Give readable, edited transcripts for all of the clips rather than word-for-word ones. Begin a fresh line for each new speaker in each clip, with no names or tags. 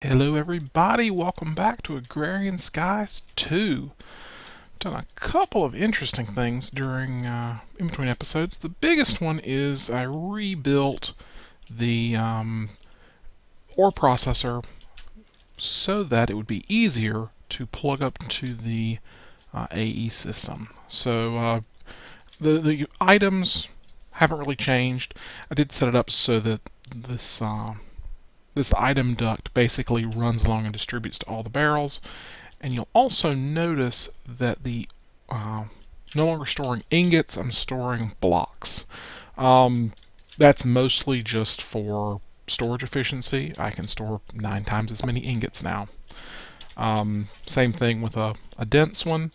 Hello everybody, welcome back to Agrarian Skies 2. Done a couple of interesting things during in between episodes. The biggest one is I rebuilt the ore processor so that it would be easier to plug up to the AE system. So the items haven't really changed. I did set it up so that this item duct basically runs along and distributes to all the barrels. And you'll also notice that the no longer storing ingots, I'm storing blocks. That's mostly just for storage efficiency. I can store 9 times as many ingots now. Same thing with a dense one.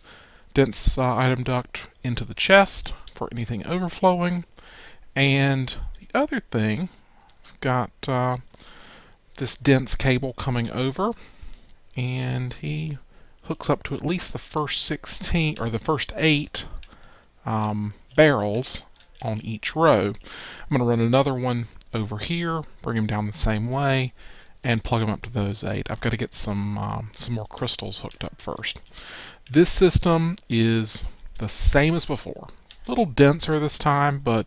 Dense item duct into the chest for anything overflowing. And the other thing, I've got this dense cable coming over, and he hooks up to at least the first 16 or the first 8 barrels on each row. I'm going to run another one over here, bring them down the same way, and plug them up to those 8. I've got to get some more crystals hooked up first. This system is the same as before. A little denser this time, but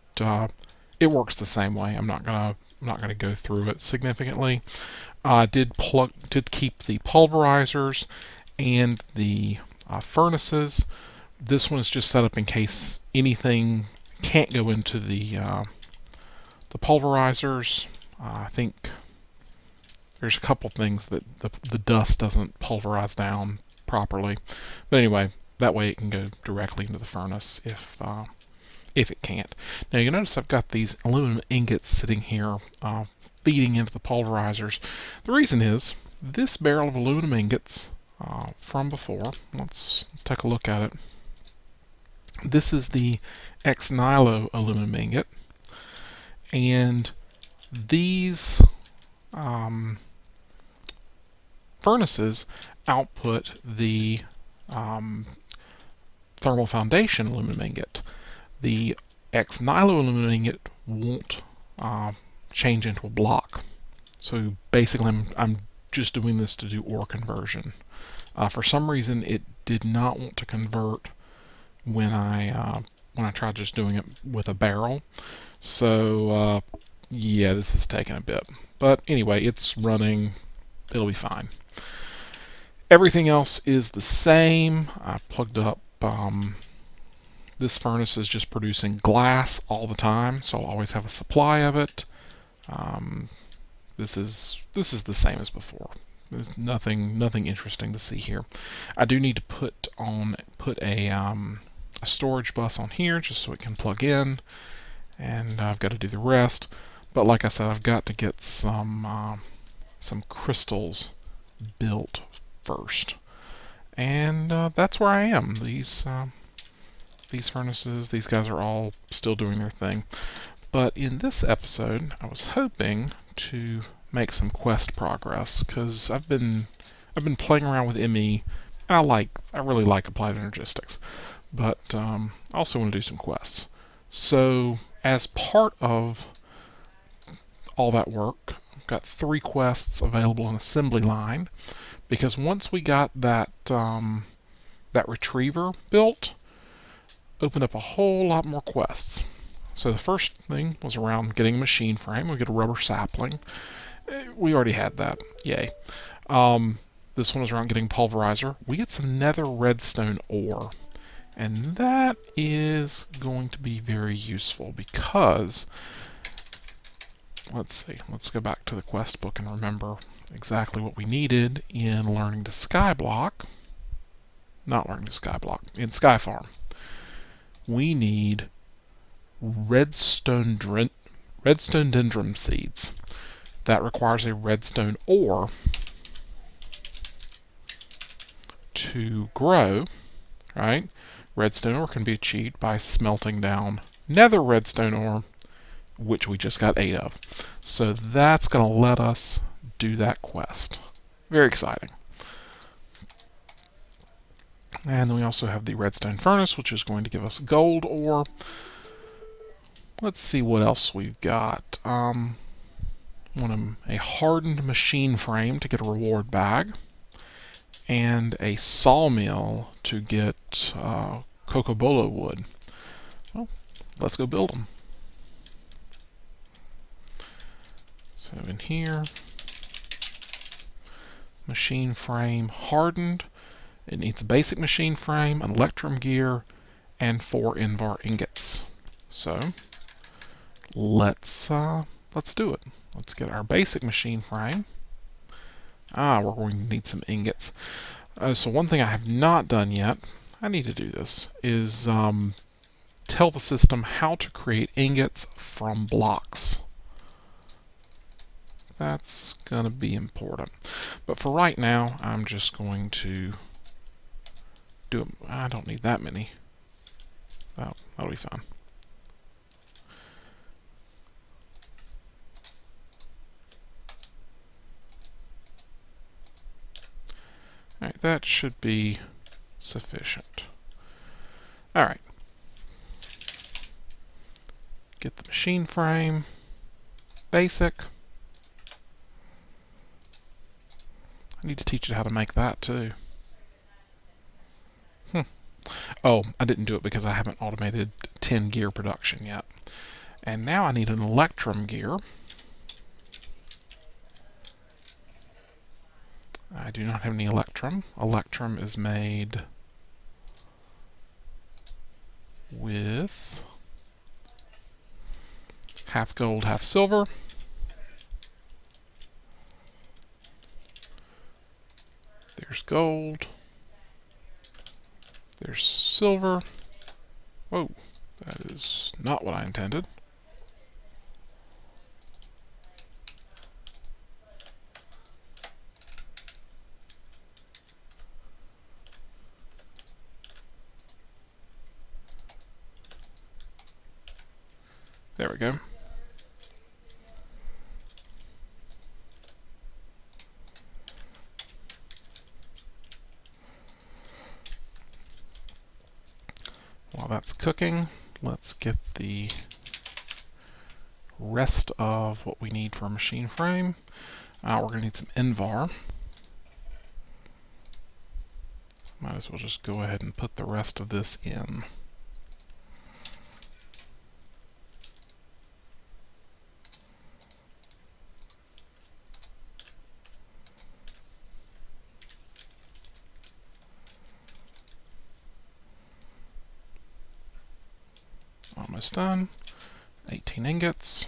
it works the same way. I'm not gonna go through it significantly. Did keep the pulverizers and the furnaces. This one is just set up in case anything can't go into the pulverizers. I think there's a couple things that the dust doesn't pulverize down properly, but anyway, that way it can go directly into the furnace if it can't. Now you notice I've got these aluminum ingots sitting here feeding into the pulverizers. The reason is this barrel of aluminum ingots from before. Let's take a look at it. This is the ex nihilo aluminum ingot, and these furnaces output the thermal foundation aluminum ingot. The ex nihilo aluminum ingot won't change into a block. So basically I'm just doing this to do ore conversion. For some reason it did not want to convert when I tried just doing it with a barrel. So yeah, this is taking a bit. But anyway, it's running. It'll be fine. Everything else is the same. I plugged up. This furnace is just producing glass all the time, so I'll always have a supply of it. This is the same as before. There's nothing interesting to see here. I do need to put a storage bus on here just so it can plug in, and I've got to do the rest. But like I said, I've got to get some crystals built first, and that's where I am. These furnaces, these guys are all still doing their thing. But in this episode, I was hoping to make some quest progress, because I've been playing around with ME. I really like applied energistics, but I also want to do some quests. So as part of all that work, I've got 3 quests available in assembly line, because once we got that retriever built, opened up a whole lot more quests. So the first thing was around getting a machine frame. We get a rubber sapling. We already had that. Yay. This one was around getting pulverizer. We get some nether redstone ore. And that is going to be very useful because, let's see, let's go back to the quest book and remember exactly what we needed in learning to skyblock. Not learning to skyblock, in Skyfarm. We need redstone dendrum seeds. That requires a redstone ore to grow, right? Redstone ore can be achieved by smelting down nether redstone ore, which we just got 8 of. So that's going to let us do that quest. Very exciting. And then we also have the redstone furnace, which is going to give us gold ore. Let's see what else we've got. want a hardened machine frame to get a reward bag, and a sawmill to get cocobolo wood. Well, let's go build them. So in here, machine frame hardened. It needs a basic machine frame, an electrum gear, and 4 Invar ingots. So let's do it. Let's get our basic machine frame. We're going to need some ingots. So one thing I have not done yet, I need to do this, is tell the system how to create ingots from blocks. That's going to be important. But for right now, I'm just going to do it. I don't need that many. That'll be fine. Alright, that should be sufficient. Alright. Get the machine frame. Basic. I need to teach it how to make that too. Oh, I didn't do it because I haven't automated 10 gear production yet. And now I need an electrum gear. I do not have any electrum. Electrum is made with half gold, half silver. There's gold. There's silver. Whoa, that is not what I intended. There we go. While that's cooking, let's get the rest of what we need for a machine frame. We're going to need some Invar. Might as well just go ahead and put the rest of this in. Almost done. 18 ingots.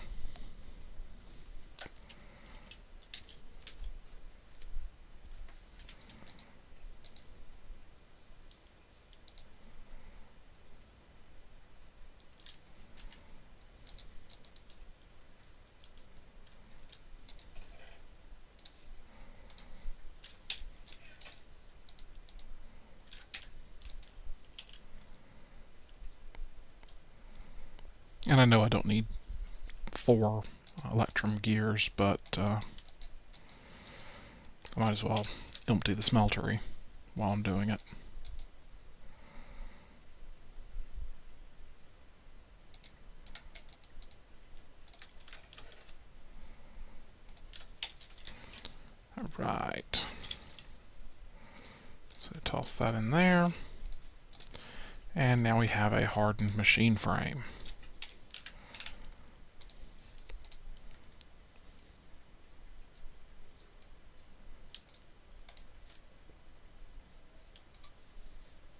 And I know I don't need 4 electrum gears, but I might as well empty the smeltery while I'm doing it. Alright. So toss that in there. And now we have a hardened machine frame.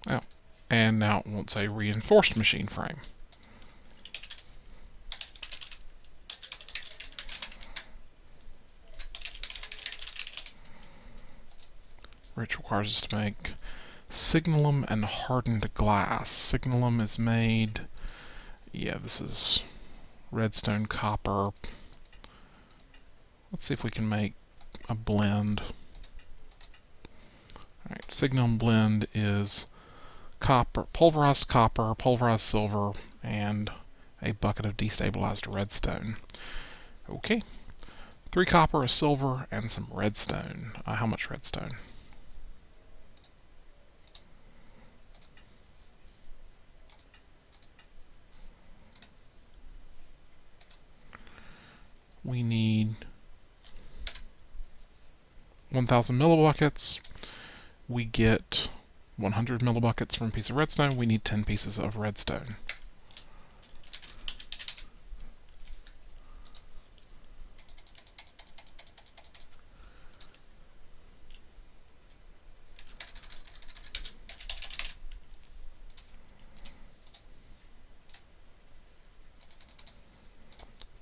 Oh, and now it wants a reinforced machine frame. Which requires us to make signalum and hardened glass. Signalum is made, yeah, this is redstone, copper. Let's see if we can make a blend. Alright, signalum blend is copper, pulverized silver, and a bucket of destabilized redstone. Okay, 3 copper, a silver, and some redstone. How much redstone? We need 1,000 millibuckets. We get 100 millibuckets from a piece of redstone. We need 10 pieces of redstone.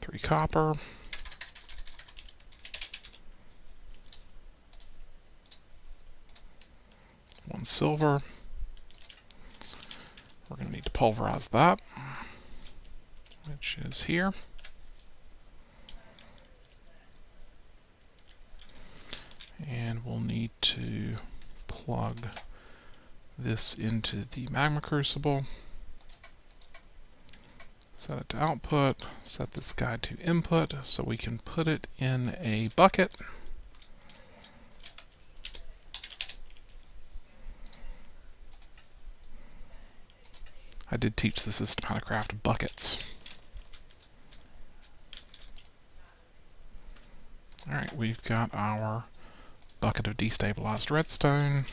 Three copper. One silver. We're going to need to pulverize that, which is here. And we'll need to plug this into the magma crucible. Set it to output, set this guy to input so we can put it in a bucket. I did teach the system how to craft buckets. Alright, we've got our bucket of destabilized redstone.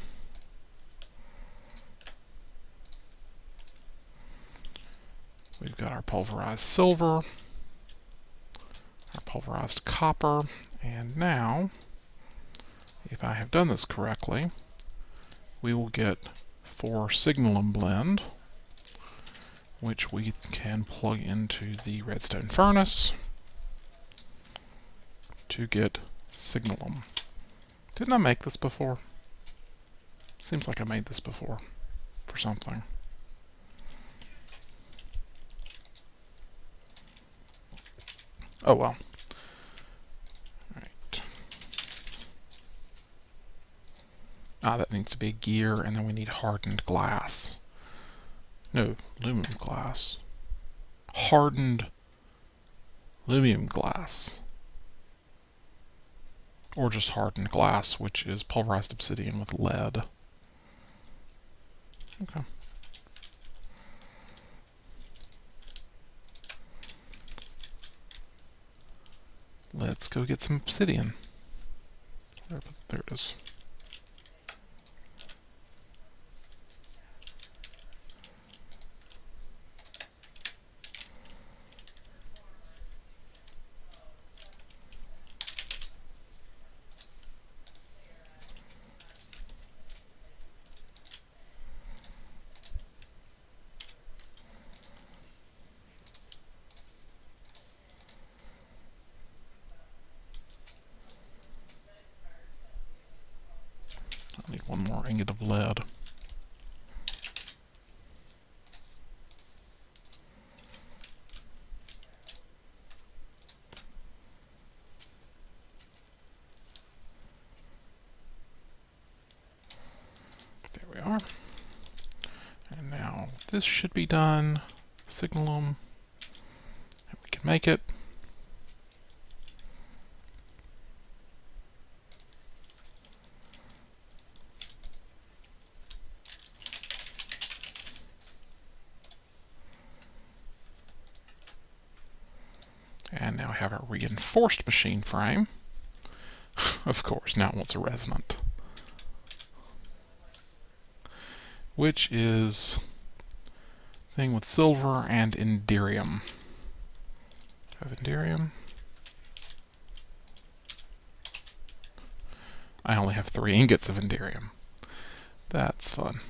We've got our pulverized silver, our pulverized copper, and now, if I have done this correctly, we will get 4 signalum blend, which we can plug into the redstone furnace to get signalum. Didn't I make this before? Seems like I made this before for something. Oh well. Alright. That needs to be a gear, and then we need hardened glass. No, aluminum glass. Hardened aluminum glass. Or just hardened glass, which is pulverized obsidian with lead. Okay. Let's go get some obsidian. There it is. I need one more ingot of lead. There we are. And now this should be done. Signalum. And we can make it. And now we have our reinforced machine frame. Of course, now it wants a resonant. Which is thing with silver and inderium. Have inderium? I only have 3 ingots of inderium. That's fun.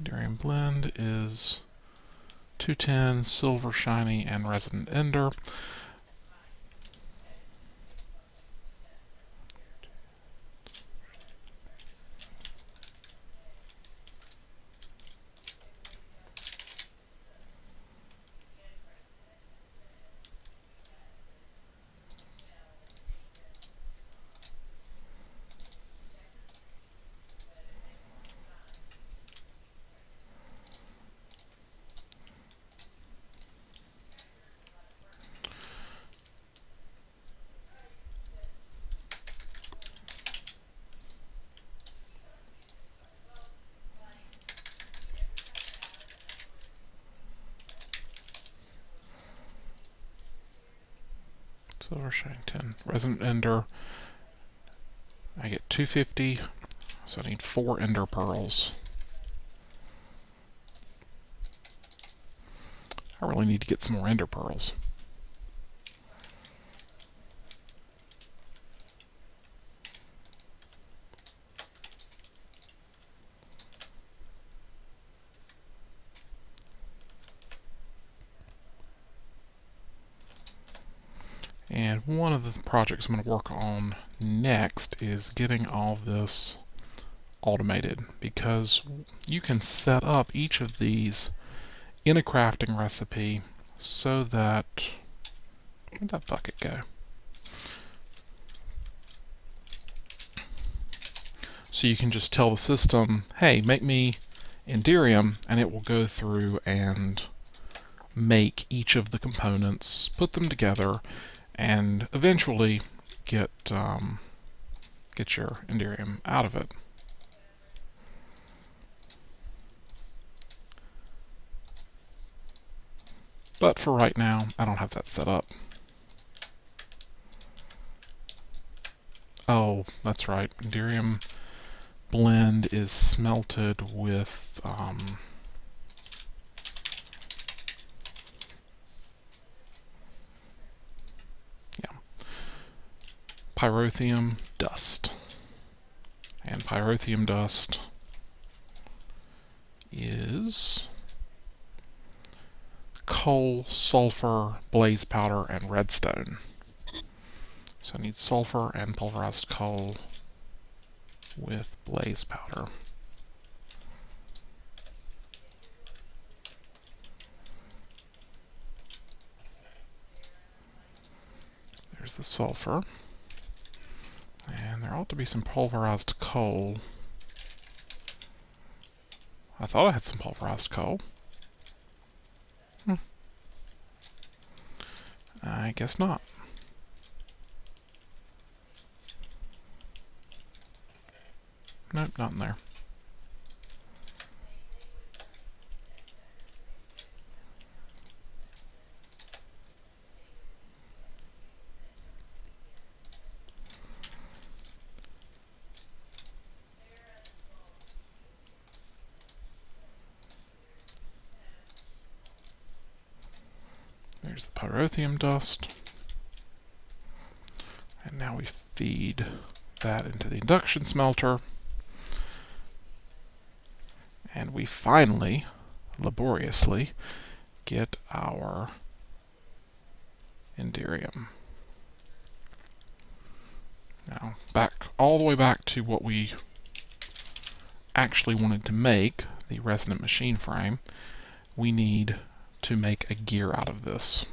Inderium blend is 210, silver shiny, and resonant ender. Silver showing 10. Resonant ender. I get 250, so I need 4 ender pearls. I really need to get some more ender pearls. And one of the projects I'm going to work on next is getting all this automated, because you can set up each of these in a crafting recipe so that... Where'd that bucket go? So you can just tell the system, hey, make me Enderium, and it will go through and make each of the components, put them together, and eventually get your Enderium out of it. But for right now, I don't have that set up. Oh, that's right. Enderium blend is smelted with pyrotheum dust. And pyrotheum dust is coal, sulfur, blaze powder, and redstone. So I need sulfur and pulverized coal with blaze powder. There's the sulfur. And there ought to be some pulverized coal. I thought I had some pulverized coal. I guess not. Nope, not in there. There's the pyrotheum dust. And now we feed that into the induction smelter. And we finally, laboriously, get our Enderium. Now, all the way back to what we actually wanted to make, the resonant machine frame, we need to make a gear out of this.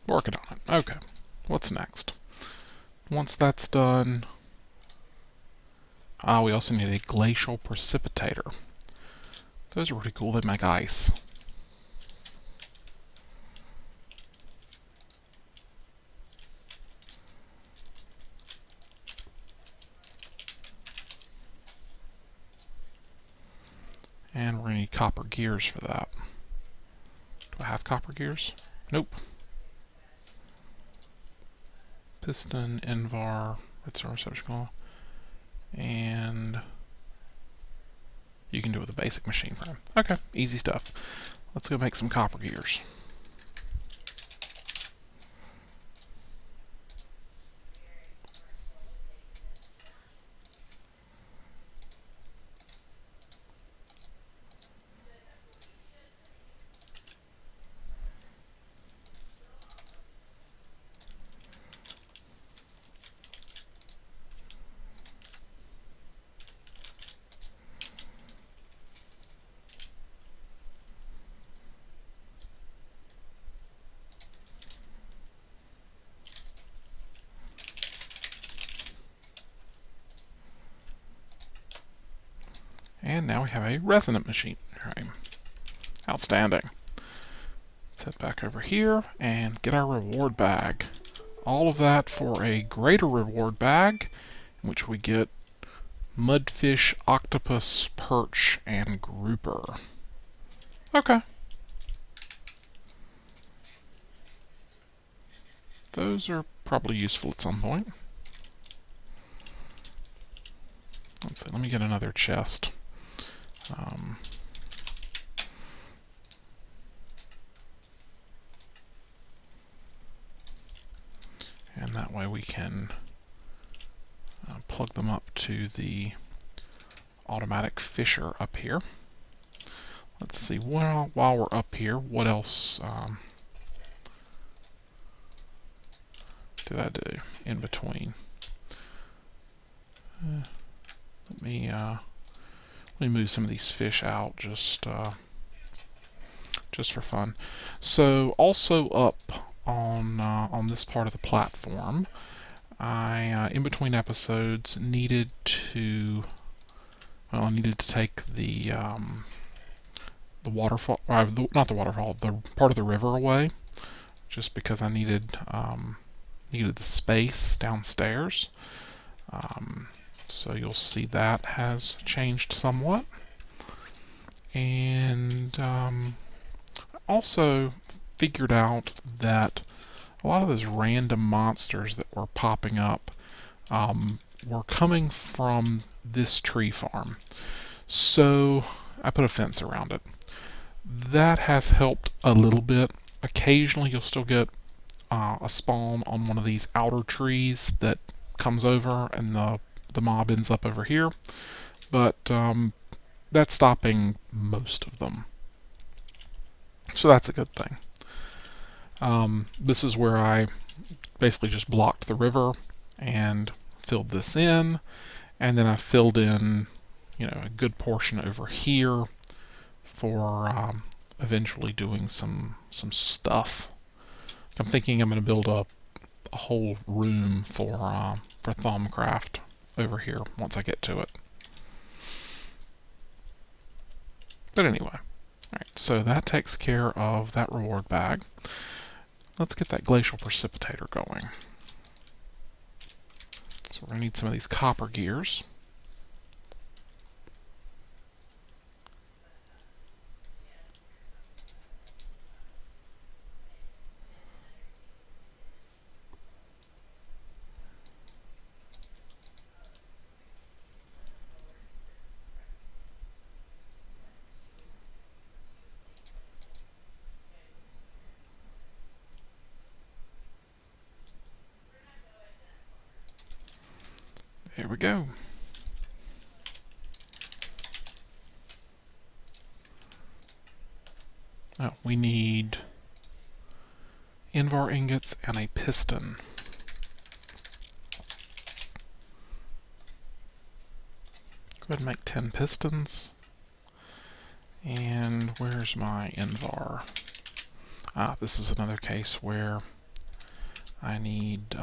Working on it. Okay, what's next? Once that's done, we also need a glacial precipitator. Those are pretty cool. They make ice. And we're going to need copper gears for that. Do I have copper gears? Nope. Piston, Invar, redstone receptacle, and you can do it with a basic machine frame. Okay, easy stuff. Let's go make some copper gears. And now we have a resonant machine frame. Outstanding. Let's head back over here and get our reward bag. All of that for a greater reward bag, in which we get mudfish, octopus, perch, and grouper. Okay. Those are probably useful at some point. Let's see, let me get another chest. And that way we can plug them up to the automatic fisher up here. Let's see, while we're up here, what else did I do in between? Let me move some of these fish out just for fun. So also up on this part of the platform, I in between episodes needed to take the waterfall, not the waterfall, the part of the river away, just because I needed the space downstairs. So you'll see that has changed somewhat. And also figured out that a lot of those random monsters that were popping up were coming from this tree farm. So I put a fence around it. That has helped a little bit. Occasionally you'll still get a spawn on one of these outer trees that comes over and the mob ends up over here. But that's stopping most of them. So that's a good thing. This is where I basically just blocked the river and filled this in, and then I filled in, a good portion over here for eventually doing some stuff. I'm thinking I'm going to build a whole room for Thumbcraft over here once I get to it. But anyway, alright, so that takes care of that reward bag. Let's get that glacial precipitator going. So we're going to need some of these copper gears. There we go. Oh, we need Invar ingots and a piston. Go ahead and make 10 pistons. And where's my Invar? This is another case where I need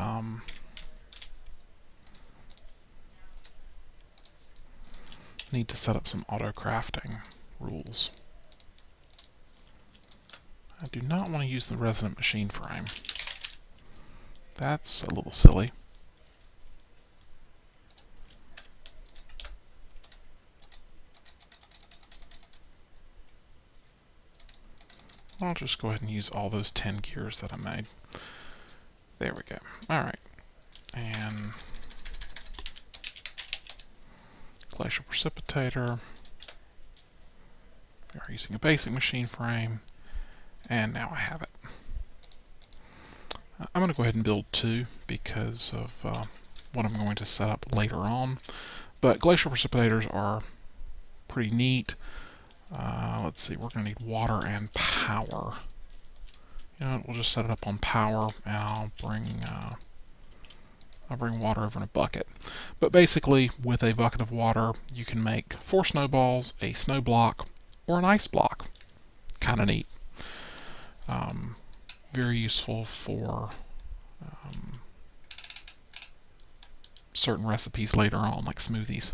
to set up some auto crafting rules. I do not want to use the resonant machine frame. That's a little silly. I'll just go ahead and use all those 10 gears that I made. There we go. Alright. And glacial precipitator. We are using a basic machine frame. And now I have it. I'm going to go ahead and build 2 because of what I'm going to set up later on. But glacial precipitators are pretty neat. Let's see, we're going to need water and power. We'll just set it up on power, and I'll bring water over in a bucket. But basically, with a bucket of water, you can make 4 snowballs, a snow block, or an ice block. Kind of neat. Very useful for certain recipes later on, like smoothies.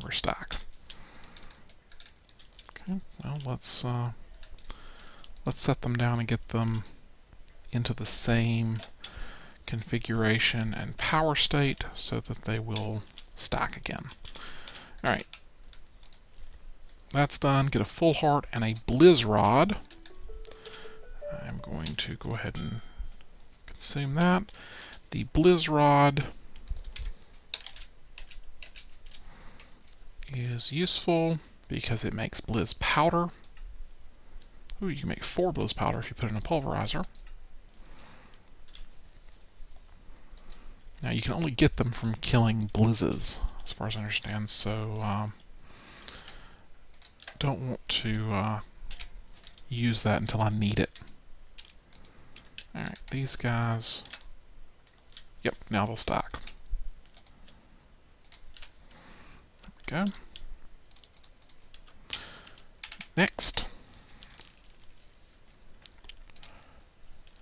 longer stack. Okay, well let's set them down and get them into the same configuration and power state so that they will stack again. Alright, that's done. Get a full heart and a blizz rod. I'm going to go ahead and consume that. The blizz rod is useful because it makes blizz powder. Ooh, you can make 4 blizz powder if you put it in a pulverizer. Now you can only get them from killing blizzes, as far as I understand, so don't want to use that until I need it. Alright, these guys, yep, now they'll stack. There we go. Next,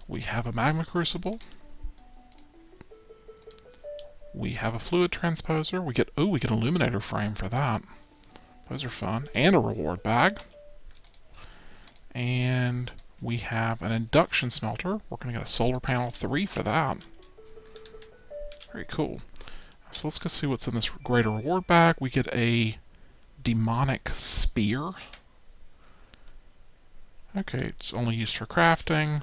we have a magma crucible. We have a fluid transposer. We get an illuminator frame for that. Those are fun. And a reward bag. And we have an induction smelter. We're going to get a solar panel 3 for that. Very cool. So let's go see what's in this greater reward bag. We get a demonic spear. Okay, it's only used for crafting.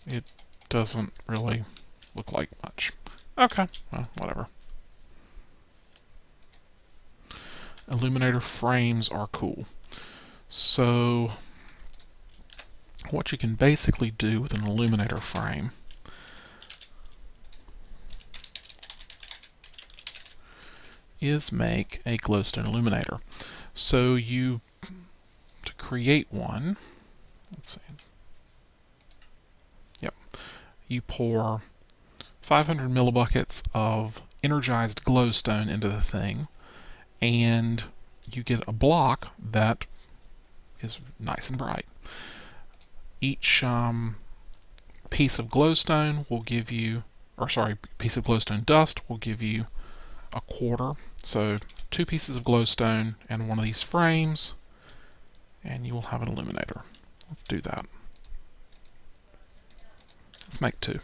It doesn't really look like much. Okay, well, whatever. Illuminator frames are cool. So, what you can basically do with an illuminator frame is make a glowstone illuminator. So to create one, let's see, yep, you pour 500 millibuckets of energized glowstone into the thing, and you get a block that is nice and bright. Each piece of glowstone will give you, piece of glowstone dust will give you a quarter. So 2 pieces of glowstone and one of these frames, and you will have an illuminator. Let's do that. Let's make 2.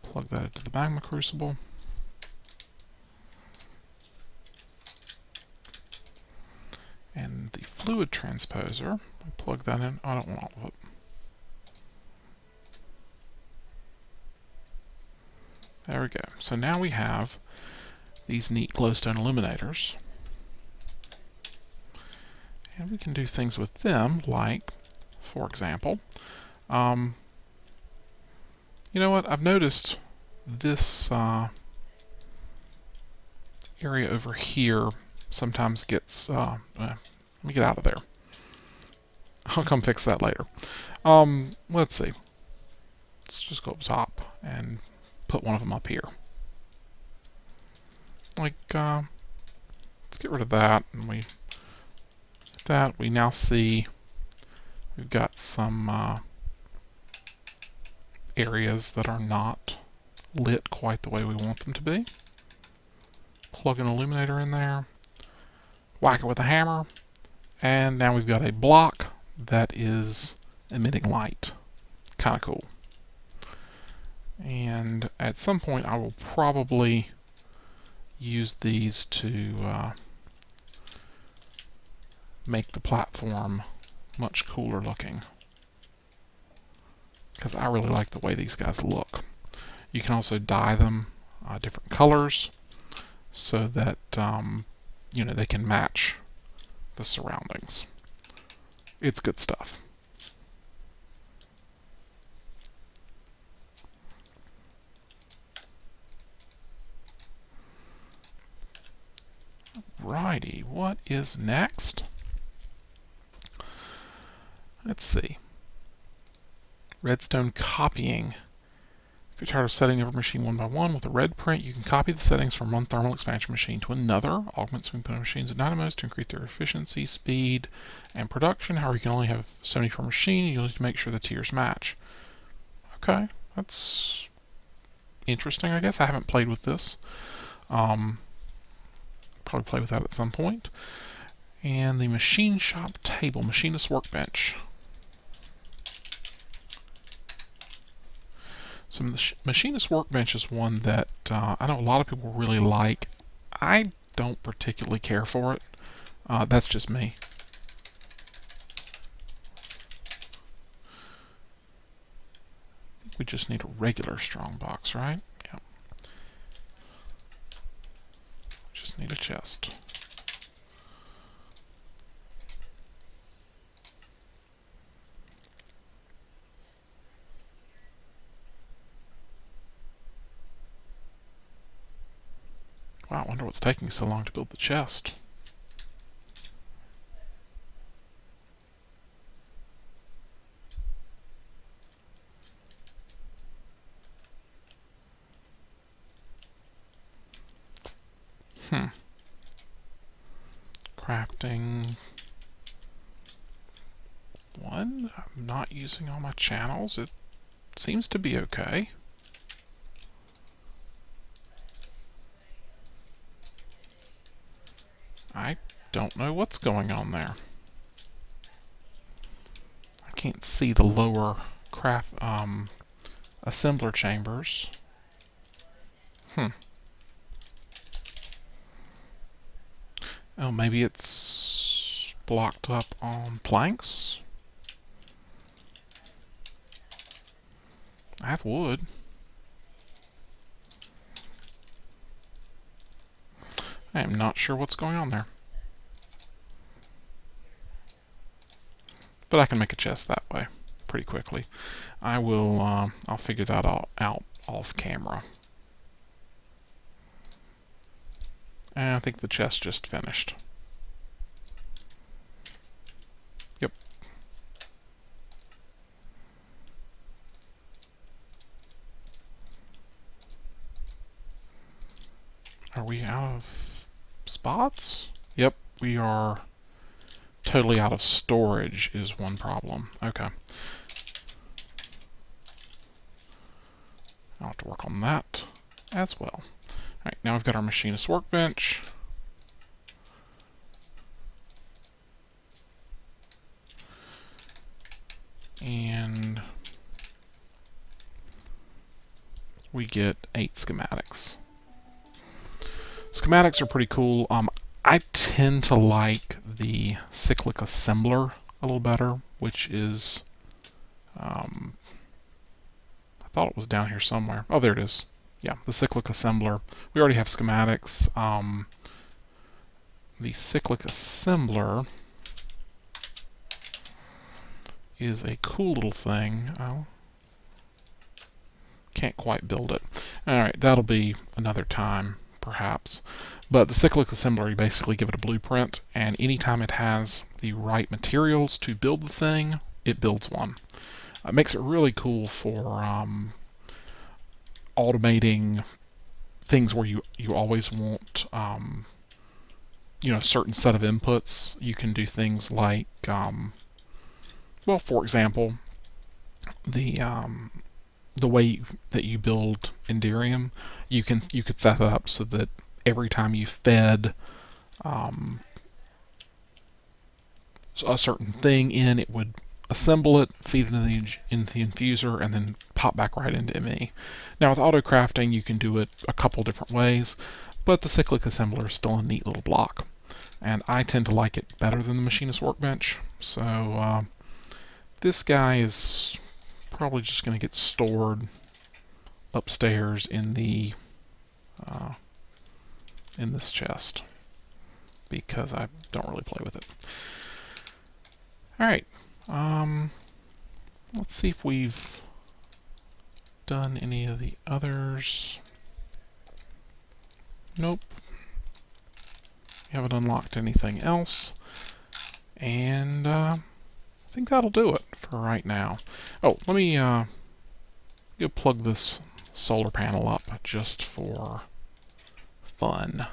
Plug that into the magma crucible. And the fluid transposer, I plug that in. I don't want all of it. There we go. So now we have these neat glowstone illuminators. And we can do things with them, like, for example, you know what? I've noticed this area over here sometimes gets, let me get out of there. I'll come fix that later. Let's see. Let's just go up top and put one of them up here. Like, let's get rid of that, and we now see we've got some areas that are not lit quite the way we want them to be. Plug an illuminator in there, whack it with a hammer, and now we've got a block that is emitting light. Kind of cool. And at some point I will probably use these to make the platform much cooler looking, because I really like the way these guys look. You can also dye them different colors so that you know, they can match the surroundings. It's good stuff. Righty, what is next? Let's see. Redstone copying. If you're tired of setting every machine one by one with a red print, you can copy the settings from one thermal expansion machine to another, augment swing point machines and dynamos to increase their efficiency, speed, and production. However, you can only have 70 per machine, and you'll need to make sure the tiers match. Okay, that's interesting, I guess. I haven't played with this. Probably play with that at some point. And the machine shop table, machinist workbench. So the machinist workbench is one that I know a lot of people really like. I don't particularly care for it. That's just me. I think we just need a regular strong box, right? Yeah. Just need a chest. Wow, I wonder what's taking so long to build the chest. Crafting 1. I'm not using all my channels. It seems to be okay. I don't know what's going on there. I can't see the lower craft assembler chambers. Oh, maybe it's blocked up on planks? I have wood. I am not sure what's going on there. But I can make a chest that way pretty quickly. I'll figure that out off camera. And I think the chest just finished. Yep. Are we out of spots? Yep, we are totally out of storage is one problem. Okay. I'll have to work on that as well. Alright, now we've got our machinist workbench. And we get 8 schematics. Schematics are pretty cool. I tend to like the cyclic assembler a little better, which is, I thought it was down here somewhere. Oh, there it is. Yeah, the cyclic assembler. We already have schematics. The cyclic assembler is a cool little thing. Oh, can't quite build it. Alright, that'll be another time, perhaps. But the cyclic assembler, you basically give it a blueprint, and anytime it has the right materials to build the thing, it builds one. It makes it really cool for automating things where you always want a certain set of inputs. You can do things like, well, for example, the way that you build Agrarian, you could set it up so that every time you fed a certain thing in, it would assemble it, feed it into the infuser, and then pop back right into ME. Now with auto crafting, you can do it a couple different ways, but the cyclic assembler is still a neat little block, and I tend to like it better than the machinist workbench. So this guy is probably just going to get stored upstairs in the in this chest because I don't really play with it. All right. Let's see if we've done any of the others. Nope. We haven't unlocked anything else. And I think that'll do it for right now. Oh, let me go plug this solar panel up just for fun.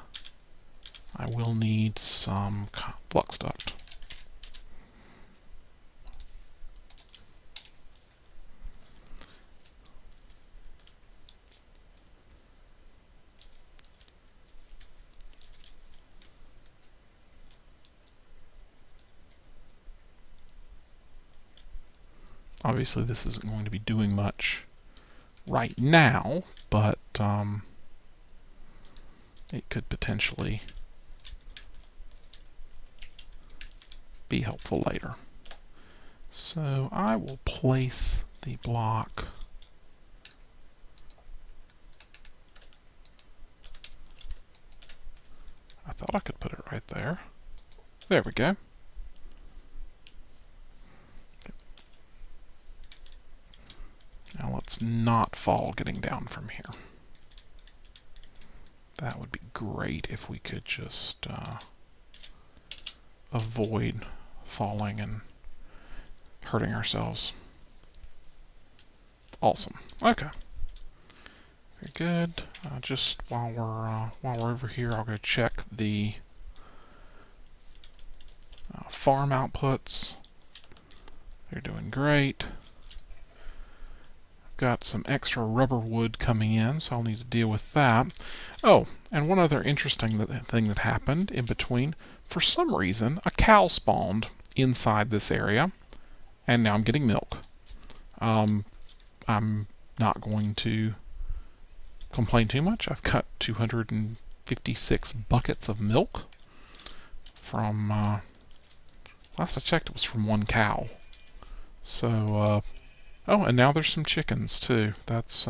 I will need some flux duct. Obviously this isn't going to be doing much right now, but it could potentially be helpful later. So I will place the block I thought I could put it right there. There we go. Now let's not fall getting down from here. That would be great if we could just avoid falling and hurting ourselves. Awesome. Okay. Very good. Just while we're over here, I'll go check the farm outputs. They're doing great. Got some extra rubber wood coming in, so I'll need to deal with that. Oh, and one other interesting thing that happened in between. For some reason, a cow spawned inside this area, and now I'm getting milk. I'm not going to complain too much. I've got 256 buckets of milk from, last I checked it was from one cow. So, oh, and now there's some chickens too. That's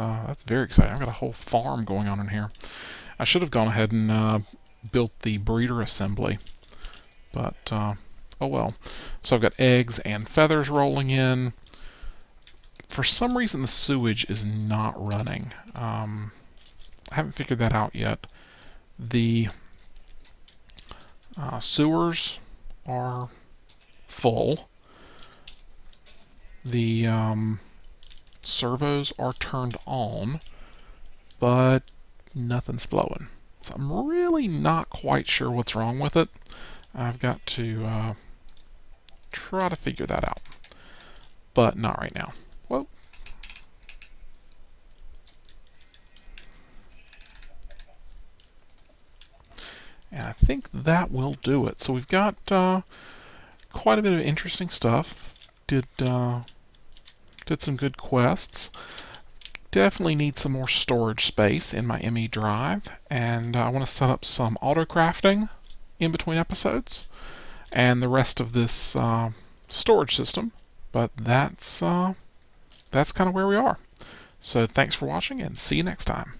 very exciting. I've got a whole farm going on in here. I should have gone ahead and built the breeder assembly, but oh well. So I've got eggs and feathers rolling in. For some reason the sewage is not running. I haven't figured that out yet. The sewers are full. The servos are turned on, but nothing's flowing. So I'm really not quite sure what's wrong with it. I've got to try to figure that out, but not right now. Whoa. And I think that will do it. So we've got quite a bit of interesting stuff. Did some good quests. Definitely need some more storage space in my ME drive, and I want to set up some auto crafting in between episodes and the rest of this storage system. But that's kind of where we are. So thanks for watching, and see you next time.